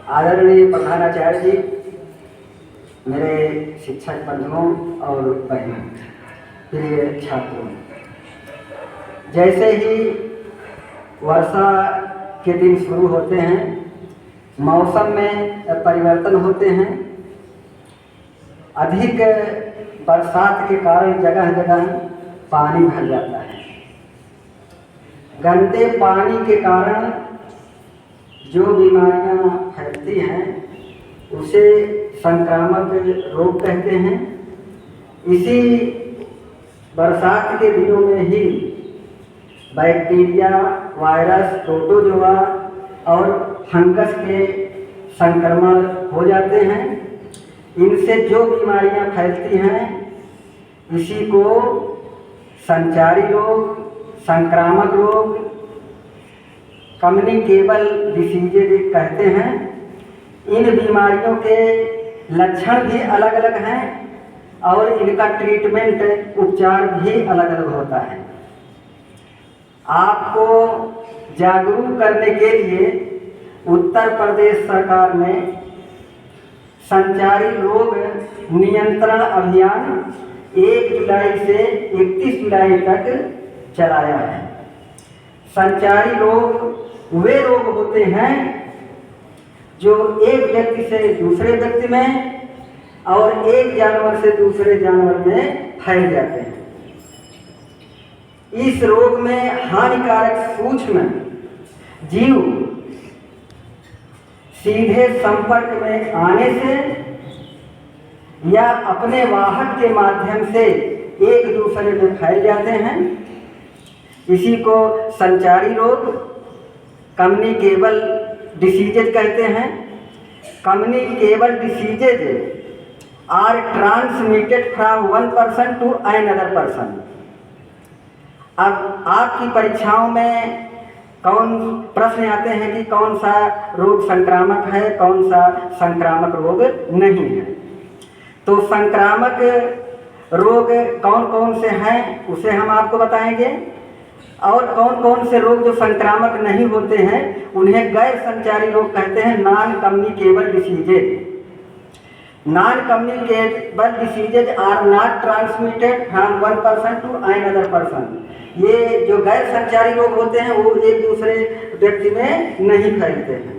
आदरणीय प्रधानाचार्य जी, मेरे शिक्षक बंधुओं और बहनों, प्रिय छात्रों, जैसे ही वर्षा के दिन शुरू होते हैं, मौसम में परिवर्तन होते हैं। अधिक बरसात के कारण जगह जगह पानी भर जाता है। गंदे पानी के कारण जो बीमारियां फैलती हैं उसे संक्रामक रोग कहते हैं। इसी बरसात के दिनों में ही बैक्टीरिया, वायरस, प्रोटोजोआ और फंगस के संक्रमण हो जाते हैं। इनसे जो बीमारियां फैलती हैं इसी को संचारी रोग, संक्रामक रोग, कम्युनिकेबल डिसीजेज कहते हैं। इन बीमारियों के लक्षण भी अलग अलग हैं और इनका ट्रीटमेंट, उपचार भी अलग अलग होता है। आपको जागरूक करने के लिए उत्तर प्रदेश सरकार ने संचारी रोग नियंत्रण अभियान 1 जुलाई से 31 जुलाई तक चलाया है। संचारी रोग वे रोग होते हैं जो एक व्यक्ति से दूसरे व्यक्ति में और एक जानवर से दूसरे जानवर में फैल जाते हैं। इस रोग में हानिकारक सूक्ष्म जीव सीधे संपर्क में आने से या अपने वाहक के माध्यम से एक दूसरे में फैल जाते हैं। इसी को संचारी रोग, कम्युनिकेबल डिसीजेज कहते हैं। Communicable diseases are transmitted from one person to another person. अब आपकी परीक्षाओं में कौन प्रश्न आते हैं कि कौन सा रोग संक्रामक है, कौन सा संक्रामक रोग नहीं है। तो संक्रामक रोग कौन कौन से हैं उसे हम आपको बताएंगे, और कौन कौन से रोग जो संक्रामक नहीं होते हैं उन्हें गैर संचारी रोग कहते हैं, non communicable diseases. Non communicable diseases are not transmitted from one person to another person. ये जो गैर संचारी रोग होते हैं वो एक दूसरे व्यक्ति में नहीं फैलते हैं।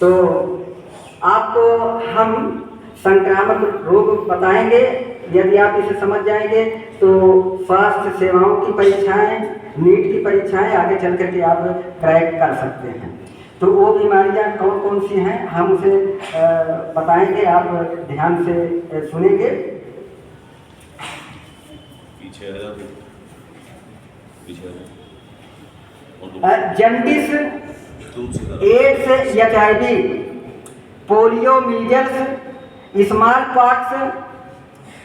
तो आपको हम संक्रामक रोग बताएंगे। यदि आप इसे समझ जाएंगे तो स्वास्थ्य सेवाओं की परीक्षाएं, नीट की परीक्षाएं आगे चल करके आप क्रैक कर सकते हैं। तो वो बीमारियां कौन कौन सी हैं हम उसे बताएंगे, आप ध्यान से सुनेंगे। Jaundice, AIDS, HIV, polio, measles, smallpox,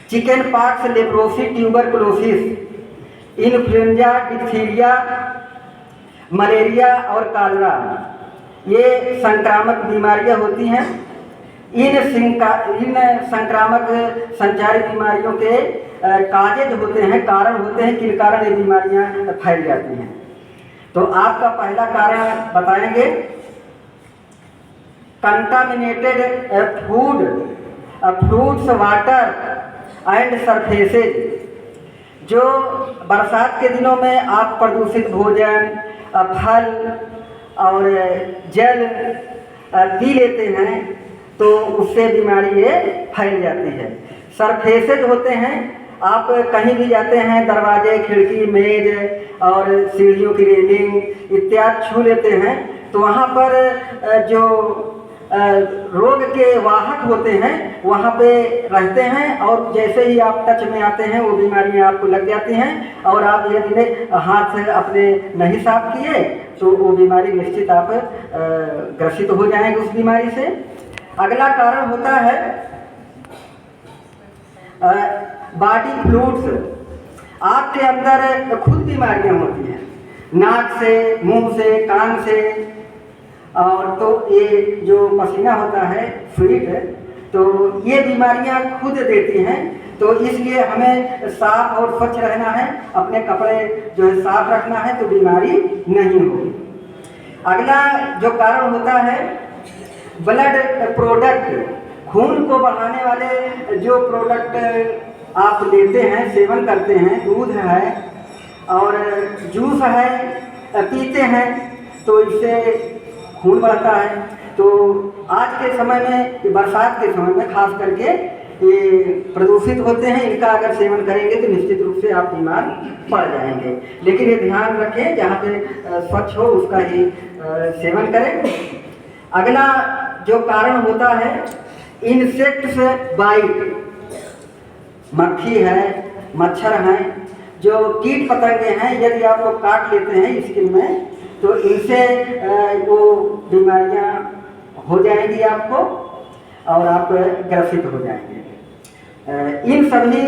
chickenpox, leprosy, tuberculosis, influenza, diphtheria, malaria और कॉलेरा, ये संक्रामक बीमारियां होती हैं। इन संक्रामक संचारी बीमारियों के काजेज होते हैं, कारण होते हैं, किन कारण ये बीमारियां फैल जाती हैं। तो आपका पहला कारण बताएंगे, contaminated food, fruits, water and surfaces. जो बरसात के दिनों में आप प्रदूषित भोजन, फल और जल पी लेते हैं तो उससे बीमारी ये फैल जाती है। सरफेसेज होते हैं, आप कहीं भी जाते हैं, दरवाजे, खिड़की, मेज और सीढ़ियों की रेलिंग इत्यादि छू लेते हैं तो वहाँ पर जो रोग के वाहक होते हैं वहाँ पे रहते हैं और जैसे ही आप टच में आते हैं वो बीमारियाँ आपको लग जाती हैं। और आप यदि हाथ से अपने नहीं साफ किए तो वो बीमारी निश्चित आप ग्रसित हो जाएंगे उस बीमारी से। अगला कारण होता है बॉडी फ्लूइड्स। आपके अंदर खुद बीमारियां होती हैं, नाक से, मुंह से, कान से, और तो ये जो पसीना होता है, फ्लूइड, तो ये बीमारियां खुद देती हैं। तो इसलिए हमें साफ और स्वच्छ रहना है, अपने कपड़े जो है साफ रखना है तो बीमारी नहीं होगी। अगला जो कारण होता है ब्लड प्रोडक्ट, खून को बढ़ाने वाले जो प्रोडक्ट आप लेते हैं, सेवन करते हैं, दूध है और जूस है, पीते हैं, तो इससे खून बढ़ता है। तो आज के समय में, बरसात के समय में खास करके ये प्रदूषित होते हैं, इनका अगर सेवन करेंगे तो निश्चित रूप से आप बीमार पड़ जाएंगे। लेकिन ये ध्यान रखें, जहाँ पे स्वच्छ हो उसका ही सेवन करें। अगला जो कारण होता है इंसेक्ट्स बाइट, मक्खी है, मच्छर हैं, जो कीट पतंगे हैं, यदि आपको काट लेते हैं स्किन में तो इनसे वो बीमारियां हो जाएंगी आपको और आप ग्रसित हो जाएंगे। इन सभी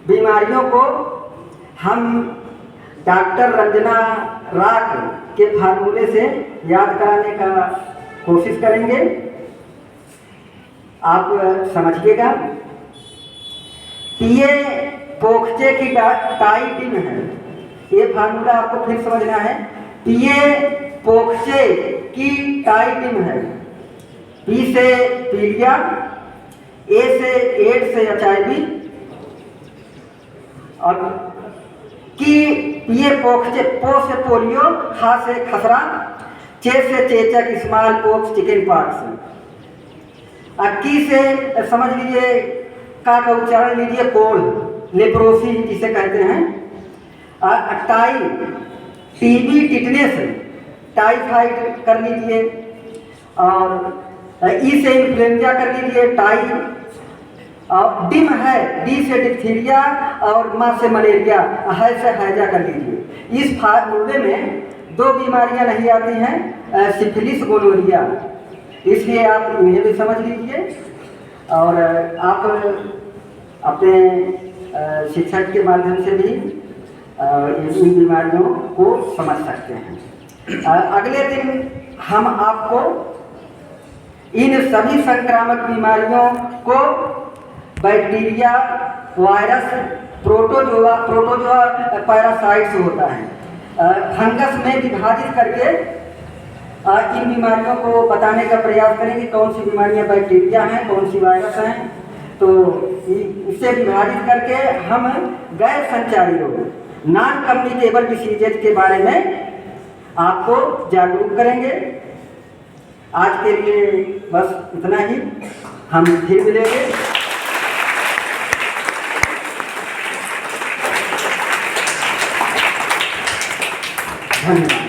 बीमारियों को हम डॉक्टर रंजना राक के फार्मूले से याद कराने का कोशिश करेंगे, आप समझिएगा। पीए पोखचे की टाइटिन है, ये फार्मूला आपको फिर समझना है। पीए पोखचे की टाइटिन है, पी से पीलिया, ए से एड्स से HIV और की पीए पोखचे, पो से पोलियो, खा से खसरा, चे से चेचक, स्मॉल पोक्स, चिकन पॉक्स। की से समझ लीजिए, का उच्चारण लीजिए कोढ़, लेप्रोसी जिसे कहते हैं। टाई टीबी, टिटनेस, टाइफाइड कर लीजिए। और ई से इन्फ्लुएंजा कर लीजिए, टाई। और डिम है, डी से डिप्थीरिया और मा से मलेरिया, है से हैजा कर लीजिए। इस फार्मूले में 2 बीमारियां नहीं आती हैं, सिफिलिस, गोनोरिया, इसलिए आप इन्हें भी समझ लीजिए और आप अपने शिक्षक के माध्यम से भी इन बीमारियों को समझ सकते हैं। अगले दिन हम आपको इन सभी संक्रामक बीमारियों को बैक्टीरिया, वायरस, प्रोटोजोआ पैरासाइट्स होता है, फंगस में विभाजित करके इन बीमारियों को बताने का प्रयास करेंगे। कौन सी बीमारियां बैक्टीरिया हैं, कौन सी वायरस हैं, तो इससे विभाजित करके हम गैर संचारी रोग, नॉन कम्युनिकेबल डिसीजेज के बारे में आपको जागरूक करेंगे। आज के लिए बस इतना ही, हम फिर मिलेंगे। धन्यवाद।